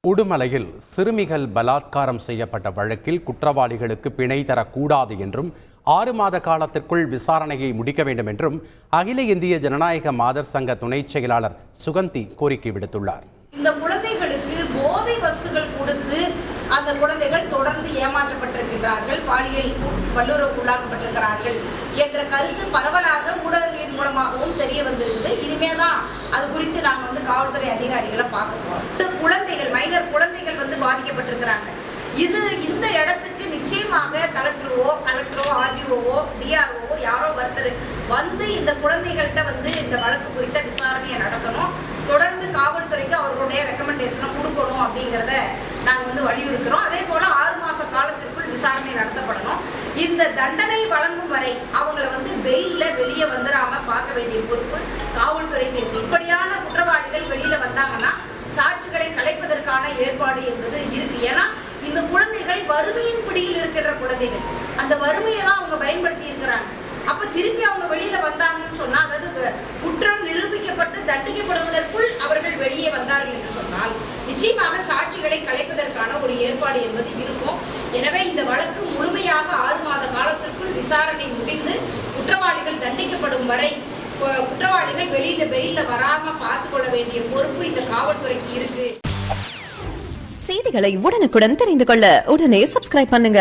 உடுமலையில் சிறுமிகள் பலாத்காரம் செய்யப்பட்ட வழக்கில் குற்றவாளிகளுக்கு பிணை தரக்கூடாது என்றும் 6 மாத காலத்திற்குள் விசாரணையை முடிக்க வேண்டும் என்றும் அகில இந்திய ஜனநாயக மாதர் சங்க துணை செயலாளர் சுகந்தி கோரிக்கை விடுத்துள்ளார். இந்த குழந்தைகளுக்கு போதை வஸ்துகள் கொடுத்து அந்த குழந்தைகள் தொடர்ந்து ஏமாற்றப்பட்டிருக்கிறார்கள், பாலியல் வல்லுறவுக்கு உள்ளாக்கப்பட்டிருக்கிறார்கள் என்ற கருத்து பரவலாக ஊடகங்களின் மூலமாகவும் தெரிய வந்திருக்குது. இனிமேதான் அது குறித்து நாங்கள் காவல்துறை அதிகாரிகளை பார்க்க போறோம். குழந்தைகள், மைனர் குழந்தைகள் பாதிக்கப்பட்டிருக்கிறாங்க. இந்த இடத்துக்கு நிச்சயமாக கலெக்டரோ ஆர்டிஓவோ டிஆர்ஓவோ யாரோ ஒருத்தர் இந்த குழந்தைகள்கிட்ட இந்த வழக்கு குறித்த விசாரணையை நடத்தணும். தொடர்ந்து காவல்துறைக்கு அவர்களுடைய ரெக்கமெண்டேஷனை கொடுக்கணும் அப்படிங்கிறத நாங்கள் வலியுறுத்துறோம். அதே போல 6 மாச காலத்திற்குள் விசாரணை நடத்தப்படணும். இந்த தண்டனை வழங்கும் வரை அவங்களை பெயில்ல வெளியே வந்துடாம பார்க்க வேண்டிய பொறுப்பு காவல்துறைக்கு இருக்கு. இப்படியான குற்றவாளிகள் வெளியில வந்தாங்கன்னா சாட்சிகளை கலைப்பதற்கான ஏற்பாடு என்பது இருக்கு. ஏன்னா இந்த குழந்தைகள் வறுமையின் பிடியில் இருக்கின்ற குழந்தைகள், அந்த வறுமையை தான் அவங்க பயன்படுத்தி இருக்கிறாங்க. அப்ப திருப்பி அவங்க வெளியில வந்தாங்கன்னு சொன்னா, அதாவது குற்றம் நிரூபிக்கப்பட்டு தண்டிக்கப்படுவதற்குள் அவர்கள் வெளியே வந்தார்கள் என்று சொன்னால் நிச்சயமாக சாட்சிகளை கலைப்பதற்கான ஒரு ஏற்பாடு என்பது இருக்கும். எனவே இந்த வழக்கு முழுமையாக 6 மாத காலத்திற்குள் விசாரணை முடிந்து குற்றவாளிகள் தண்டிக்கப்படும் வரை குற்றவாளிகள் வெளியில வெயில்ல வராம பார்த்து கொள்ள வேண்டிய பொறுப்பு இந்த காவல்துறைக்கு இருக்கு. செய்திகளை உடனுக்குடன் தெரிந்து கொள்ள உடனே சப்ஸ்கிரைப் பண்ணுங்க.